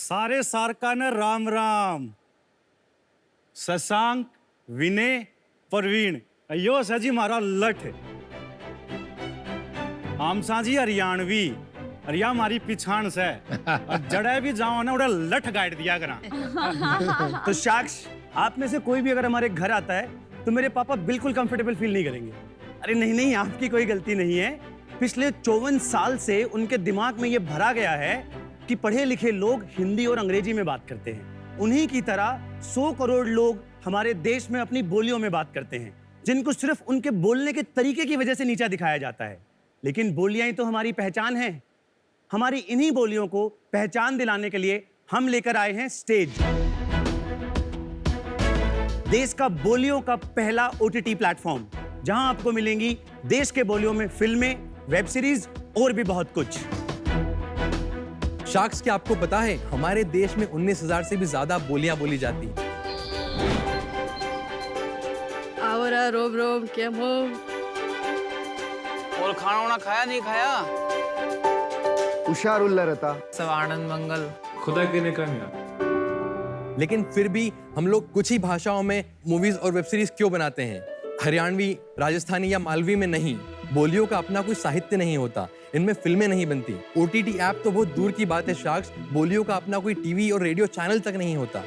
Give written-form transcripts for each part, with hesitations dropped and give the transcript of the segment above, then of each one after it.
सारे सारकानं राम राम. शशांक, विनय, परवीन, यो सजी मारा लठ. आमसा जी हरियाणवी, अरिया मारी पिछाण से. और जड़े भी जाओ ना उड़ा लठ गाइड दिया करा. तो साक्ष, आप में से कोई भी अगर हमारे घर आता है तो मेरे पापा बिल्कुल कंफर्टेबल फील नहीं करेंगे. अरे नहीं नहीं, आपकी कोई गलती नहीं है. पिछले 54 साल से उनके दिमाग में ये भरा गया है कि पढ़े लिखे लोग हिंदी और अंग्रेजी में बात करते हैं. उन्हीं की तरह 100 करोड़ लोग हमारे देश में अपनी बोलियों में बात करते हैं, जिनको सिर्फ उनके बोलने के तरीके की वजह से नीचा दिखाया जाता है. लेकिन बोलियां ही तो हमारी पहचान है. हमारी इन्हीं बोलियों को पहचान दिलाने के लिए हम लेकर आए हैं स्टेज, देश का बोलियों का पहला OTT प्लेटफॉर्म, जहां आपको मिलेंगी देश के बोलियों में फिल्में, वेब सीरीज और भी बहुत कुछ. शाक्स, क्या आपको पता है हमारे देश में 19,000 से भी ज्यादा बोलियां बोली जाती हैं. आवरा रोब रोब क्या मो. और खाना वाना खाया नहीं खाया? हुशारुल्ला रहता. सब आनंद मंगल. खुदा के ने कहा. लेकिन फिर भी हम लोग कुछ ही भाषाओं में मूवीज और वेब सीरीज क्यों बनाते हैं? हरियाणवी, राजस्थानी या मालवी में नहीं. बोलियों का अपना कोई साहित्य नहीं होता, इनमें फिल्में नहीं बनती. OTT ऐप तो बहुत दूर की बात है शाक्स. बोलियों का अपना कोई टीवी और रेडियो चैनल तक नहीं होता.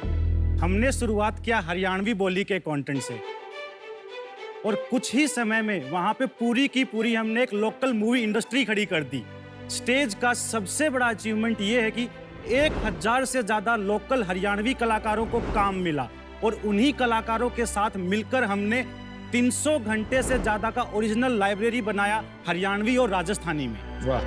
हमने शुरुआत किया हरियाणवी बोली के कंटेंट से, और कुछ ही समय में वहां पे पूरी की पूरी हमने एक लोकल मूवी इंडस्ट्री खड़ी कर दी. स्टेज का सबसे बड़ा अचीवमेंट ये है कि 1000 से ज्यादा लोकल हरियाणवी कलाकारों को काम मिला, और उन्हीं कलाकारों के साथ मिलकर हमने 300 घंटे से ज्यादा का ओरिजिनल लाइब्रेरी बनाया हरियाणवी और राजस्थानी में. वाह.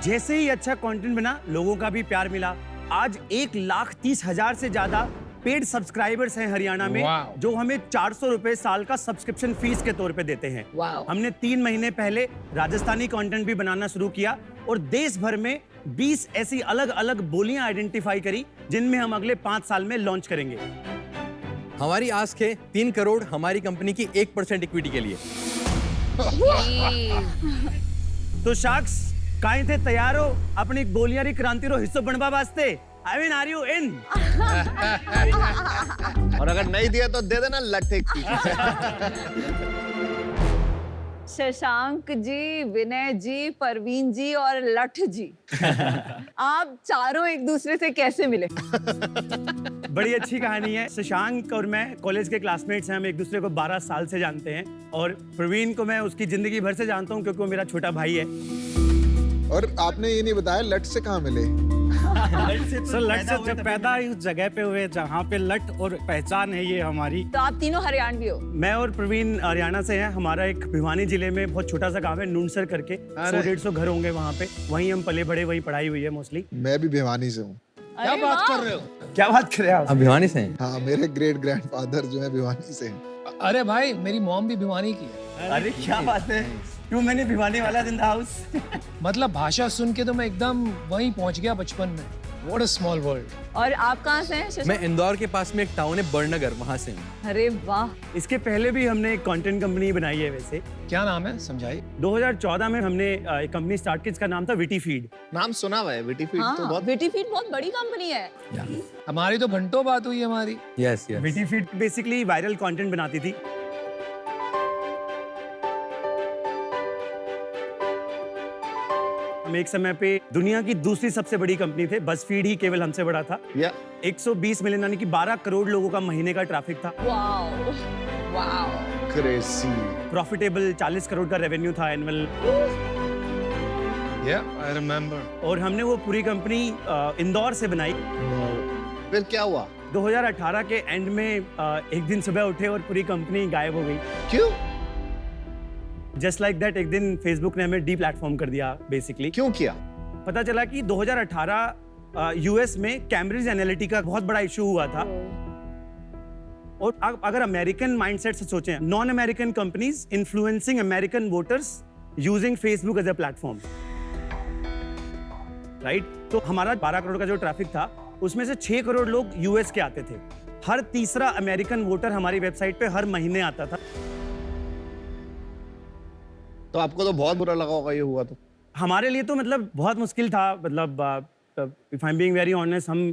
जैसे ही अच्छा कंटेंट बना, लोगों का भी प्यार मिला. आज 1,30,000 से ज्यादा पेड सब्सक्राइबर्स हैं हरियाणा में, जो हमें 400 रुपए साल का सब्सक्रिप्शन फीस के तौर पे देते हैं. हमने 3 महीने पहले राजस्थानी कंटेंट भी बनाना शुरू किया, और देश भर में 20 ऐसी अलग अलग बोलियां आइडेंटिफाई करी, जिनमें हम अगले 5 साल में लॉन्च करेंगे. हमारी आस्क है 3 करोड़ हमारी कंपनी की 1% इक्विटी के लिए. तो शाक्स, काहे थे तैयार हो अपनी बोलियां री क्रांति रो हिस्सो बनवा वास्ते? I mean, are you in? और अगर नहीं दिया तो दे देना लट्ठे की. शशांक जी, विनय जी, परवीन जी और लठ जी, आप चारों एक दूसरे से कैसे मिले? बड़ी अच्छी कहानी है. शशांक और मैं कॉलेज के क्लासमेट्स हैं. हम एक दूसरे को 12 साल से जानते हैं, और प्रवीण को मैं उसकी जिंदगी भर से जानता हूँ, क्योंकि वो मेरा छोटा भाई है. और आपने ये नहीं बताया लट से कहाँ मिले? सर, लठ से जब पैदा ही उस जगह पे हुए जहाँ पे लठ और पहचान है ये हमारी. तो आप तीनों हरियाणवी हो? मैं और प्रवीण हरियाणा से हैं. हमारा एक भिवानी जिले में बहुत छोटा सा गांव है नुनसर करके. 100-150 घर होंगे वहाँ पे. वहीं हम पले बड़े, वहीं पढ़ाई हुई है मोस्टली. मैं भी भिवानी से हूँ. क्या बात कर रहे हो? क्या बात कर रहे हैं आप? अब भिवानी से हैं? हाँ, मेरे ग्रेट ग्रैंडफादर जो है भिवानी से हैं. अरे भाई, मेरी मॉम भी भिवानी की है. अरे क्या बात है, क्यों मैंने भिवानी वाला इन द हाउस. मतलब भाषा सुन के तो मैं एकदम वहीं पहुंच गया बचपन में. What a small world. और आप कहाँ से हैं शशांक? मैं इंदौर के पास में एक टाउन है बड़नगर, वहां से हूँ. अरे वाह. इसके पहले भी हमने एक कंटेंट कंपनी बनाई है. वैसे क्या नाम है, समझाइए. 2014 में हमने एक कंपनी स्टार्ट की, जिसका नाम था विटी फीड. नाम सुना हुआ है विटी फीड. तो बहुत विटी फीड बहुत बड़ी कंपनी है. हमारी तो घंटों बात हुई हमारी. Yes yes. Witty feed basically viral content बनाती थी. हम एक समय पे दुनिया की दूसरी सबसे बड़ी कंपनी थे. बज़फीड ही केवल हमसे बड़ा था. 120 मिलियन यानी कि 12 करोड़ लोगों का महीने का ट्रैफिक था. Wow wow. Crazy. Profitable 40 crore का रेवेन्यू था एनुअल. I remember. और हमने वो पूरी कंपनी इंदौर से बनाई. फिर क्या हुआ? 2018 के एंड में एक दिन सुबह उठे और पूरी कंपनी गायब हो गई. क्यों? जस्ट लाइक दैट एक दिन फेसबुक ने हमें डी प्लेटफॉर्म कर दिया बेसिकली. क्यों किया? पता चला कि 2018 यूएस में कैम्ब्रिज एनालिटिका का बहुत बड़ा इशू हुआ था. और अगर अमेरिकन माइंडसेट से सोचें, non American companies influencing American voters using Facebook as a platform, right? तो हमारा 12 करोड़ का जो ट्रैफिक था, उसमें से 6 करोड़ लोग यूएस के आते थे. हर तीसरा अमेरिकन वोटर हमारी वेबसाइट पे हर महीने आता था. तो आपको तो बहुत बुरा लगा होगा ये हुआ तो. हमारे लिए तो मतलब बहुत मुश्किल था. मतलब if I am being very honest, हम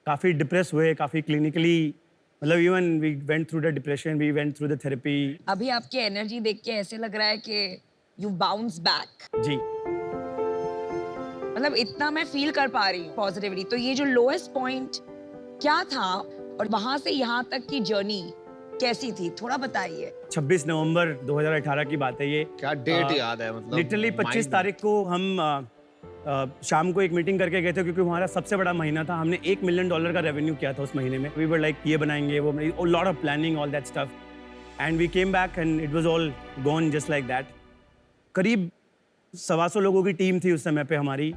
काफ़ी डिप्रेस हुए, काफ़ी क्लिनिकली, मतलब even we went through the depression, we went through the therapy. अभी आपकी एनर्जी देख के ऐसे लग रहा है कि यू बाउंस बैक। जी, मतलब इतना मैं फील कर पा रही हूँ पॉजिटिवली। तो ये जो लोएस्ट पॉइंट क्या था और वहां से यहाँ तक की जर्नी कैसी थी, थोड़ा बताइए। 26 नवंबर 2018 की बात है ये। क्या डेट याद है मतलब? लिटरली 25 तारीख को हम शाम को एक मीटिंग करके गए थे, क्योंकि हमारा सबसे बड़ा महीना था। हमने $1 मिलियन का रेवेन्यू किया था उस महीने में। वी वर लाइक ये बनाएंगे, वो बनाएंगे, lot of planning, all that stuff, and we came back and it was all gone just like that. करीब 125 लोगों की टीम थी उस समय पे हमारी।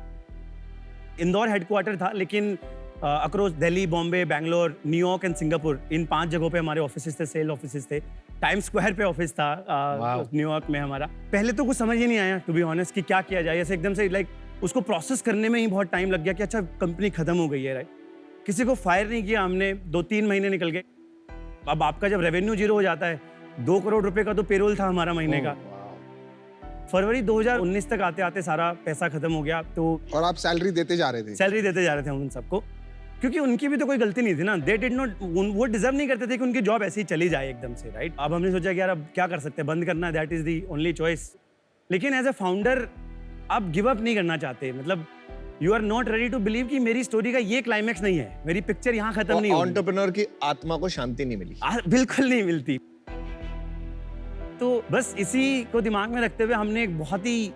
इंदौर हेडक्वार्टर था, लेकिन across Delhi, Bombay, Bangalore, New York and Singapore, इन 5 जगहों पे हमारे ऑफिसेस थे, सेल ऑफिसेस थे। टाइम स्क्वायर पे ऑफिस था न्यूयॉर्क में हमारा। पहले तो कुछ समझ ही नहीं आया टू बी ऑनेस्ट कि क्या किया जाए। ऐसे एकदम से लाइक उसको प्रोसेस करने में ही बहुत टाइम लग गया कि अच्छा कंपनी खत्म हो गई है, राइट। किसी को फायर नहीं किया हमने, 2-3 महीने निकल गए। अब आपका जब रेवेन्यू जीरो हो जाता है, 2 करोड़ रुपए का तो पेरोल था हमारा महीने का। फरवरी 2019 तक आते आते सारा पैसा खत्म हो गया। तो और आप सैलरी देते जा रहे थे? सैलरी देते जा रहे थे हम उन सबको, क्योंकि उनकी भी तो कोई गलती नहीं थी ना। दे डिड नॉट, वो डिजर्व नहीं करते थे कि उनकी जॉब ऐसे ही चली जाए एकदम से, राइट। अब हमने सोचा कि यार अब क्या कर सकते हैं, बंद करना, that is the only choice. लेकिन एज ए फाउंडर आप गिव अप नहीं करना चाहते। मतलब you are not ready to believe कि मेरी स्टोरी का ये क्लाइमैक्स नहीं है, मेरी पिक्चर यहाँ खत्म नहीं होगी। एंटरप्रेन्योर की आत्मा को शांति नहीं मिली? बिल्कुल नहीं मिलती। तो बस इसी को दिमाग में रखते हुए हमने एक बहुत ही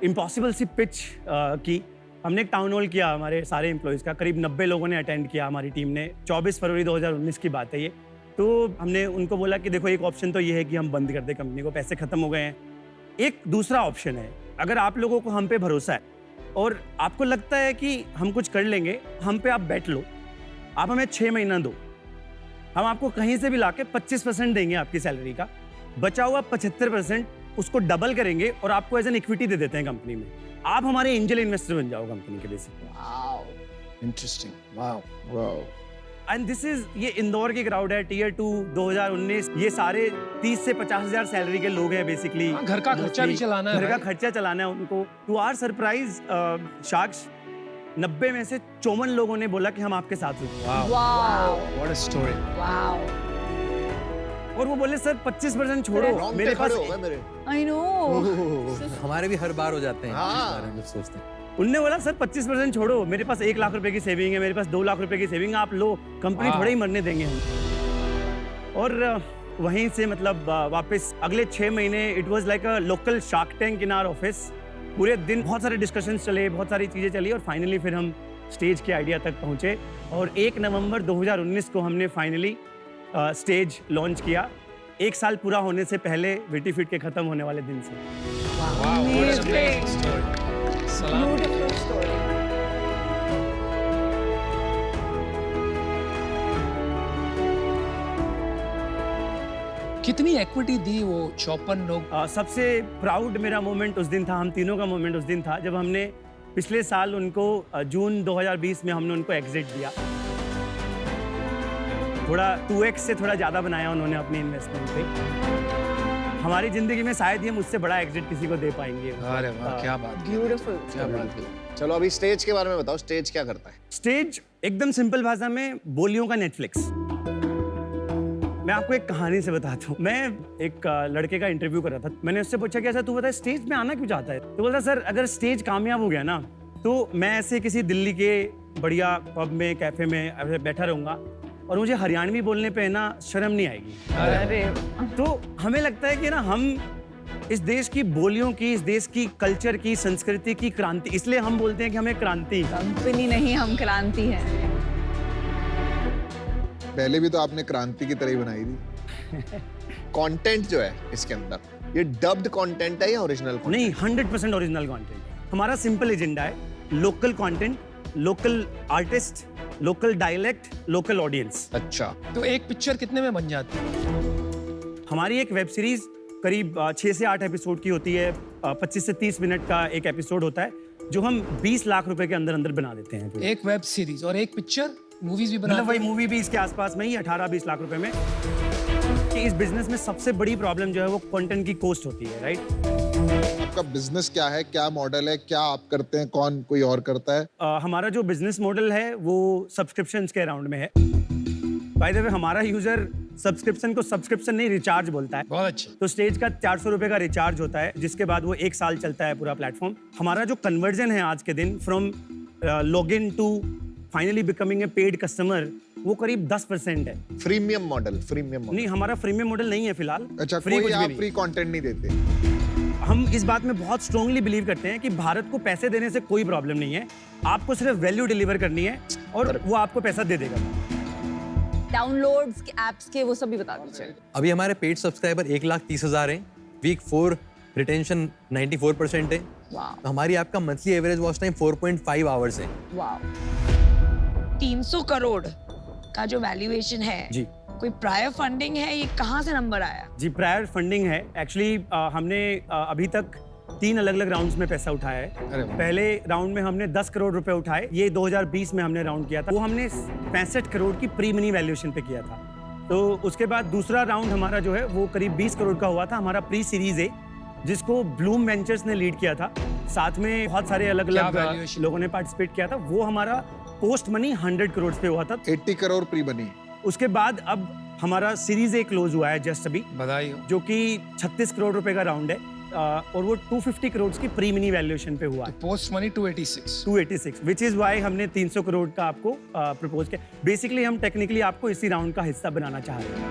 इम्पॉसिबल सी पिच की। हमने एक टाउन हॉल किया हमारे सारे एम्प्लॉयज़ का, करीब 90 लोगों ने अटेंड किया हमारी टीम ने। 24 फरवरी 2019 की बात है ये। तो हमने उनको बोला कि देखो, एक ऑप्शन तो ये है कि हम बंद कर दें कंपनी को, पैसे खत्म हो गए हैं। एक दूसरा ऑप्शन है, अगर आप लोगों को हम पे भरोसा है और आपको लगता है कि हम कुछ कर लेंगे, हम पे आप बैठ लो, आप हमें 6 महीना दो, हम आपको कहीं से भी लाके 25% देंगे आपकी सैलरी का, बचा हुआ 75% उसको डबल करेंगे और आपको एज एन इक्विटी दे देते हैं कंपनी में। आप हमारे एंजल इन्वेस्टर बन जाओ कंपनी के basically. Interesting, wow wow. And this is, ये इंदौर की क्राउड है, टियर 2 2019। ये सारे 30 से 50,000 सैलरी के लोग हैं बेसिकली। घर का खर्चा भी चलाना है, घर का भाई। खर्चा चलाना है उनको। टू आवर सरप्राइज साक्ष, 90 में से 54 लोगों ने बोला कि हम आपके साथ हैं। Wow what a story. Wow, और वो बोले सर 25% छोड़ो, मेरे पास। I know. हमारे भी हर बार हो जाते हैं हाँ। इस बारे में जब सोचते हैं। उनने बोला सर 25% छोड़ो, मेरे पास 1 लाख रुपए की सेविंग है, मेरे पास 2 लाख रुपए की सेविंग, आप लो, कंपनी थोड़े ही मरने देंगे हम। और वहीं से मतलब वापस अगले 6 महीने it was like a local Shark Tank in our office. पूरे दिन बहुत सारे डिस्कशंस चले, बहुत सारी चीजें चली, और फाइनली फिर हम स्टेज के आइडिया तक पहुंचे। और 1 नवंबर 2019 को हमने फाइनली स्टेज लॉन्च किया, 1 साल पूरा होने से पहले, विटी फिट के खत्म होने वाले दिन से। Amazing. सलाम। Beautiful story. कितनी इक्विटी दी वो 54 लोग? सबसे प्राउड मेरा मोमेंट उस दिन था, हम तीनों का मोमेंट उस दिन था, जब हमने पिछले साल उनको जून 2020 में हमने उनको एग्जिट दिया। थोड़ा 2x से थोड़ा ज़्यादा बनाया उन्होंने अपनी इन्वेस्टमेंट पे। हमारी ज़िंदगी में शायद ही हम उससे बड़ा एग्जिट किसी को दे पाएंगे। अरे वाह, क्या बात, Beautiful. क्या बात। चलो अभी स्टेज के बारे में बताओ, स्टेज क्या करता है? स्टेज एकदम सिंपल भाषा में बोलियों का नेटफ्लिक्स। मैं आपको एक कहानी से बताता हूँ। मैं एक लड़के का इंटरव्यू कर रहा था, मैंने उससे पूछा कि ऐसा तू बता स्टेज में आना क्यों चाहता है? तो बोलता सर अगर स्टेज कामयाब हो गया ना, तो मैं ऐसे किसी दिल्ली के बढ़िया पब में, कैफे में ऐसे बैठा रहूंगा और मुझे हरियाणवी बोलने पे ना शर्म नहीं आएगी। अरे तो हमें लगता है कि ना हम इस देश की बोलियों की, इस देश की कल्चर की, संस्कृति की क्रांति, इसलिए हम बोलते हैं कि हमें क्रांति। कंपनी नहीं, हम क्रांति हैं। पहले भी तो आपने क्रांति की तरह ही बनाई थी। कंटेंट जो है इसके अंदर, ये डब्ड कंटेंट है या ओरिजिनल कंटेंट? नहीं, 100% ओरिजिनल कंटेंट। हमारा सिंपल एजेंडा है, local content, local artist, local dialect, local audience. अच्छा, तो एक पिक्चर कितने में बन जाती है? हमारी एक वेब सीरीज करीब 6 से 8 एपिसोड की होती है, 25 से 30 मिनट का एक एपिसोड होता है, जो हम 20 लाख रुपए के अंदर अंदर बना देते हैं। एक वेब सीरीज और एक पिक्चर, मूवीज भी मतलब बनाते वही हैं? मूवी भी इसके आसपास में ही 18-20 लाख रुपए में। कि इस बिजनेस में सबसे बड़ी प्रॉब्लम जो है वो कंटेंट की कॉस्ट होती है, राइट? आपका बिजनेस क्या है, क्या मॉडल है, क्या आप करते हैं, कौन कोई और करता है? हमारा जो बिजनेस मॉडल है वो सब्सक्रिप्शंस के अराउंड में है। बाय द वे हमारा यूजर सब्सक्रिप्शन को सब्सक्रिप्शन नहीं रिचार्ज बोलता है। बहुत अच्छा। तो स्टेज का 400 रुपए का रिचार्ज होता है, जिसके बाद वो 1 साल चलता है पूरा प्लेटफॉर्म। हमारा जो कन्वर्जन है आज के दिन from login to finally becoming a paid customer, वो करीब 10% है। Freemium model, freemium model. नहीं, हमारा फ्रीमियम मॉडल नहीं है फिलहाल। अच्छा, फ्री कोई कुछ भी आप नहीं। फ्री कंटेंट नहीं देते? हम इस बात में बहुत स्ट्रांगली बिलीव करते हैं कि भारत को पैसे देने से कोई प्रॉब्लम नहीं है, आपको सिर्फ वैल्यू डिलीवर करनी है और वो आपको पैसा दे देगा। डाउनलोड्स के एप्स के वो सब भी बता दीजिए। अभी हमारे पेड सब्सक्राइबर 1,30,000 हैं। वीक 4 रिटेंशन 94% है। वाह हमारी ऐप का monthly average watch time 4.5 hours है। वाह। 300 करोड़ का जो वैल्यूएशन है, जी कोई प्रायर फंडिंग है, ये कहाँ से नंबर आया? जी, प्रायर फंडिंग है। एक्चुअली हमने अभी तक 3 अलग अलग राउंड्स में पैसा उठाया है। पहले राउंड में हमने 10 करोड़ रुपए उठाए, ये 2020 में हमने राउंड किया था। वो हमने 65 करोड़ की प्री मनी वैल्यूएशन पे किया था। तो उसके बाद दूसरा राउंड हमारा जो है वो करीब 20 करोड़ का हुआ था, हमारा प्री सीरीज ए, जिसको ब्लूम वेंचर्स ने लीड किया था। साथ में बहुत सारे अलग क्या अलग valuation? लोगों ने पार्टिसिपेट किया था। वो हमारा पोस्ट मनी 100 करोड़ पे हुआ था। 80 करोड़ प्री बनी। उसके बाद अब हमारा सीरीज ए क्लोज हुआ है जस्ट अभी, बधाई हो। जो कि 36 करोड़ रुपए का राउंड है, और वो 250 करोड़ की प्री मिनी वैल्यूएशन पे हुआ है। Post money 286। 286, which is why हमने 300 करोड़ का आपको प्रपोज किया। बेसिकली हम टेक्निकली आपको इसी राउंड का हिस्सा बनाना चाह रहे हैं।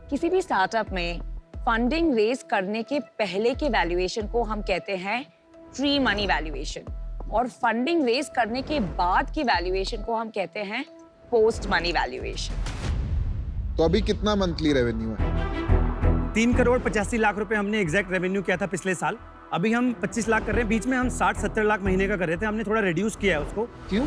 किसी भी स्टार्टअप में फंडिंग रेज करने के पहले के वैल्यूएशन को हम कहते हैं प्री मनी वैल्यूएशन, और फंडिंग रेज करने के बाद की वैल्यूएशन को हम कहते हैं पोस्ट मनी वैल्यूएशन। तो अभी कितना मंथली रेवेन्यू है? 3 करोड़ 85 लाख रुपए हमने एग्जैक्ट रेवेन्यू किया था पिछले साल। अभी हम 25 लाख कर रहे हैं। बीच में हम 60-70 लाख महीने का कर रहे थे, हमने थोड़ा रिड्यूस किया है उसको। क्यों?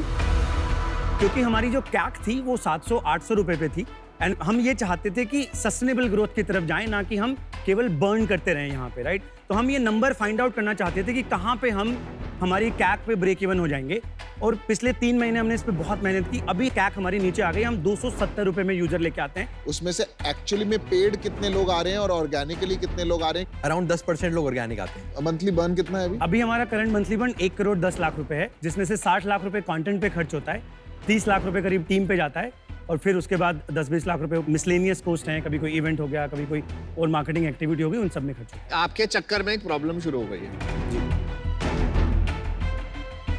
क्योंकि हमारी जो कैक थी वो 700-800 रुपए पे थी, एंड हम ये चाहते थे कि सस्टेनेबल ग्रोथ की तरफ जाएं, ना कि हम केवल बर्न करते रहें यहाँ पे, राइट? तो हम ये नंबर फाइंड आउट करना चाहते थे कि कहाँ पे हम हमारी कैक पे ब्रेक इवन हो जाएंगे। और पिछले 3 महीने हमने इस पे बहुत मेहनत की। अभी कैक हमारी नीचे आ गई, हम 270 रुपए में यूजर लेके आते हैं। उसमें से एक्चुअली में पेड कितने लोग आ रहे हैं और ऑर्गेनिकली कितने लोग आ रहे हैं? अराउंड 10% लोग ऑर्गेनिक आते हैं। मंथली बर्न कितना है अभी? अभी हमारा current monthly burn 1 crore 10 lakh रुपए है, जिसमें से 60 लाख रुपए कंटेंट पे खर्च होता है, 30 लाख रुपए करीब टीम पे जाता है, और फिर उसके बाद 10-20 लाख रुपए मिसलेनियस कॉस्ट हैं, कभी कोई इवेंट हो गया, कभी कोई और मार्केटिंग एक्टिविटी हो गई, उन सब में खर्च होता आपके चक्कर में एक प्रॉब्लम शुरू हो गई है।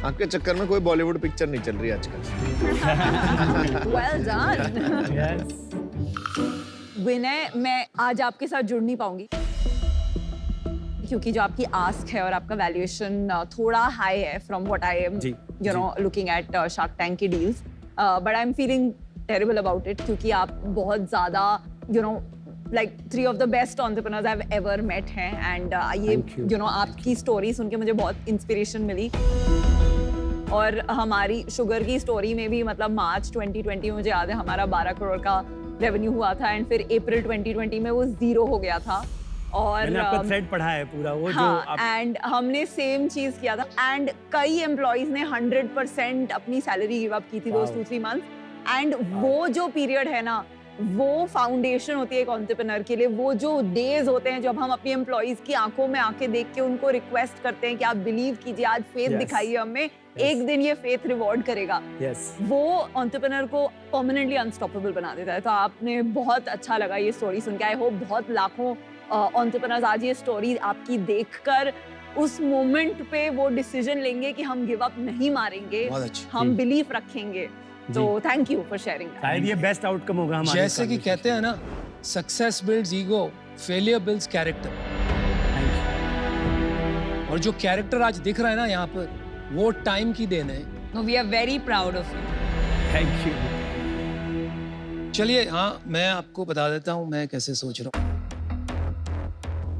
आपके चक्कर में कोई बॉलीवुड पिक्चर नहीं चल रही आजकल। Well done. है। विनय, मैं आज आपके साथ जुड़ नहीं पाऊंगी क्योंकि जो आपकी आस्क है और आपका वैल्यूएशन थोड़ा हाई है from what I am ji, you know looking at Shark Tank की deals, but I am feeling terrible about it, क्योंकि आप बहुत ज्यादा you know like 3 of the best entrepreneurs I've ever met हैं, and ये you know आपकी story सुन के मुझे बहुत इंस्पिरेशन मिली। और हमारी शुगर की स्टोरी में भी मतलब मार्च 2020 में मुझे याद है हमारा 12 करोड़ का रेवेन्यू हुआ था, एंड फिर अप्रैल 2020 में वो 0 हो गया था। और मैंने आपका थ्रेड पढ़ा है पूरा वो, जो हाँ, आप एंड हमने सेम चीज किया था, एंड कई एम्प्लॉइज ने 100% अपनी सैलरी गिव अप की थी दोस 2-3 मंथ्स। एंड वो जो पीरियड है ना, वो फाउंडेशन होती है एक एंटरप्रेन्योर के लिए। वो जो डेज होते हैं जब हम अपनी एम्प्लॉइज की आंखों में आंखें देख के उनको रिक्वेस्ट करते हैं कि आप बिलीव कीजिए, आज फेथ Yes. दिखाइए हमें, एक दिन ये फेथ रिवॉर्ड करेगा। यस, वो एंटरप्रेन्योर को परमानेंटली अनस्टॉपेबल बना देता है। तो आपने बहुत अच्छा लगा ये स्टोरी सुन के। आई होप बहुत लाखों एंटरप्रेन्योर्स आज ये स्टोरी आपकी देखकर उस मोमेंट पे वो डिसीजन लेंगे कि हम गिव अप नहीं मारेंगे, बहुत अच्छी। हम बिलीफ रखेंगे। तो थैंक यू फॉर शेयरिंग। शायद ये बेस्ट आउटकम होगा हमारे। जैसे कि कहते हैं ना, success builds ego, failure builds character. और जो कैरेक्टर आज दिख रहा है ना यहाँ पर, वो टाइम की देन है। No, we are very proud of you. Thank you. चलिए, हाँ, मैं आपको बता देता हूँ मैं कैसे सोच रहा हूँ।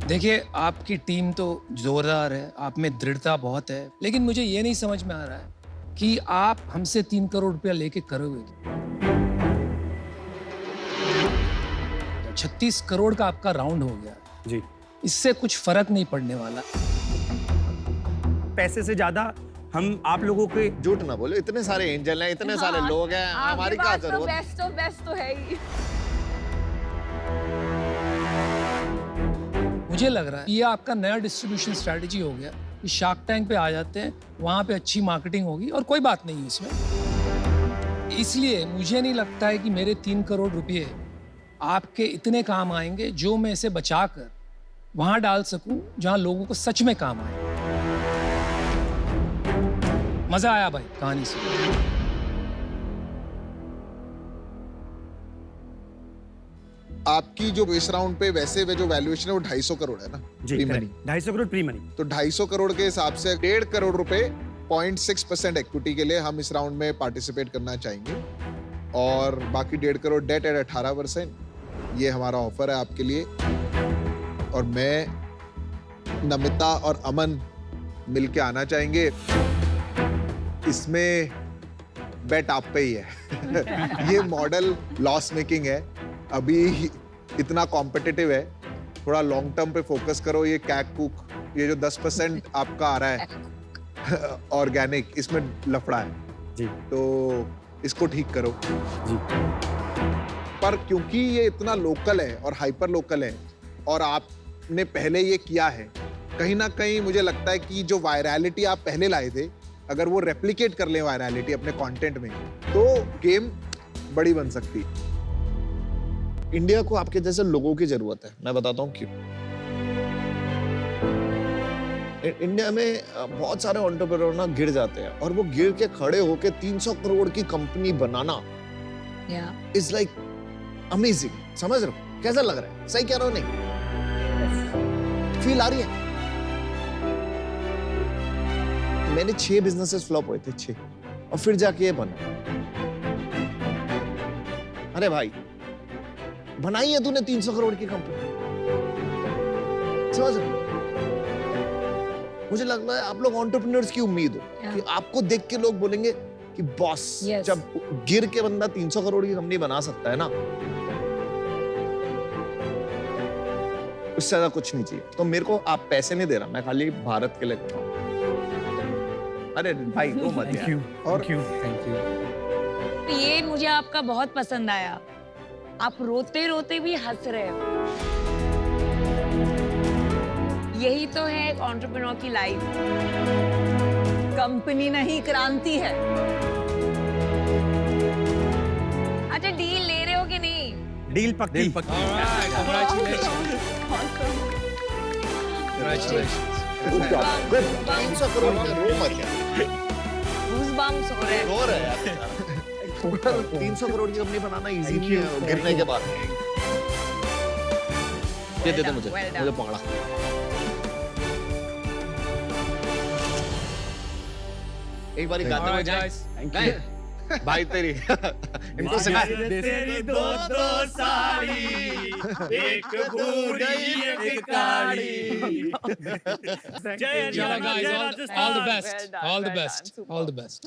देखिए, आपकी टीम तो जोरदार है, आप में दृढ़ता बहुत है, लेकिन मुझे ये नहीं समझ में आ रहा है कि आप हमसे 3 करोड़ रुपया लेके करोगे। 36 करोड़ का आपका राउंड हो गया जी, इससे कुछ फर्क नहीं पड़ने वाला। पैसे से ज्यादा हम आप लोगों के झूठ ना बोलो, इतने सारे एंजल हैं, इतने सारे लोग हैं, हमारी क्या जरूरत? बेस्ट ऑफ बेस्ट तो है ही। मुझे लग रहा है ये आपका नया डिस्ट्रीब्यूशन स्ट्रैटेजी हो गया कि शार्क टैंक पे आ जाते हैं, वहाँ पे अच्छी मार्केटिंग होगी और कोई बात नहीं है इसमें। इसलिए मुझे नहीं लगता है कि मेरे 3 करोड़ रुपए आपके इतने काम आएंगे जो मैं इसे बचाकर वहाँ डाल सकूं जहाँ लोगों को सच में काम आए। मजा आया भाई कहानी से। आपकी जो इस राउंड पे वैसे जो वैल्यूएशन है वो 250 करोड़ है ना ji pre money. 250 crore pre money. तो 250 करोड़ के हिसाब से 1.5 करोड़ रुपए 0.6% इक्विटी के लिए हम इस राउंड में पार्टिसिपेट करना चाहेंगे और बाकी 1.5 करोड़ डेट एट 18%। ये हमारा ऑफर है आपके लिए और मैं, नमिता और अमन मिलके आना चाहेंगे। इसमें बेट आप पे ही है। ये मॉडल लॉस मेकिंग है, अभी इतना कॉम्पिटिटिव है, थोड़ा लॉन्ग टर्म पे फोकस करो। ये कैक कुक, ये जो 10% आपका आ रहा है ऑर्गेनिक, इसमें लफड़ा है जी, तो इसको ठीक करो जी। पर क्योंकि ये इतना लोकल है और हाइपर लोकल है और आपने पहले ये किया है, कहीं ना कहीं मुझे लगता है कि जो वायरलिटी आप पहले लाए थे, अगर वो रेप्लिकेट कर ले वायरलिटी अपने कंटेंट में, तो गेम बड़ी बन सकती। इंडिया को आपके जैसे लोगों की जरूरत है, मैं बताता हूँ क्यों। इंडिया में बहुत सारे एंटरप्रेन्योर ना गिर जाते हैं और वो गिर के खड़े होके 300 करोड़ की company banana is like amazing. समझ रहे हो कैसा लग रहा है? सही कह रहा हूँ नहीं? फील आ रही है? मैंने 6 बिजनेसेस फ्लॉप हुए थे, 6, और फिर जाके ये बना। अरे भाई बनाई है तूने 300 करोड़ की कंपनी, समझ रहे? मुझे लग रहा है आप लोग एंटरप्रेन्योर्स की उम्मीद हो कि आपको देख के लोग बोलेंगे कि बॉस जब गिर के बंदा 300 करोड़ की कंपनी बना सकता है ना, उससे ज्यादा कुछ नहीं चाहिए। तो मेरे को आप पैसे नहीं दे रहा, मैं खाली भारत के लिए कर रहा हूं। अरे भाई वो मत थैंक यू, और थैंक यू। ये मुझे आपका बहुत पसंद आया, आप रोते रोते भी हंस रहे हो। यही तो है एक एंटरप्रेन्योर की लाइफ। कंपनी नहीं, क्रांति है। अच्छा डील ले रहे हो कि नहीं? डील पक्की। Congratulations. 300 करोड़ का रो मत यार। Goosebumps हो रहे हैं। रो रहे हैं यार। 300 करोड़ की कंपनी बनाना इजी नहीं है गिरने के बाद। ये दे दे मुझे, मुझे पकड़ा। एक बारी गाते हुए जाए। थैंक यू भाई तेरी इनको सिखा तेरी दो साड़ी, एक भूरी एक काली। जय चलो guys, all the Well best, done, all the well best, done, all the super. best.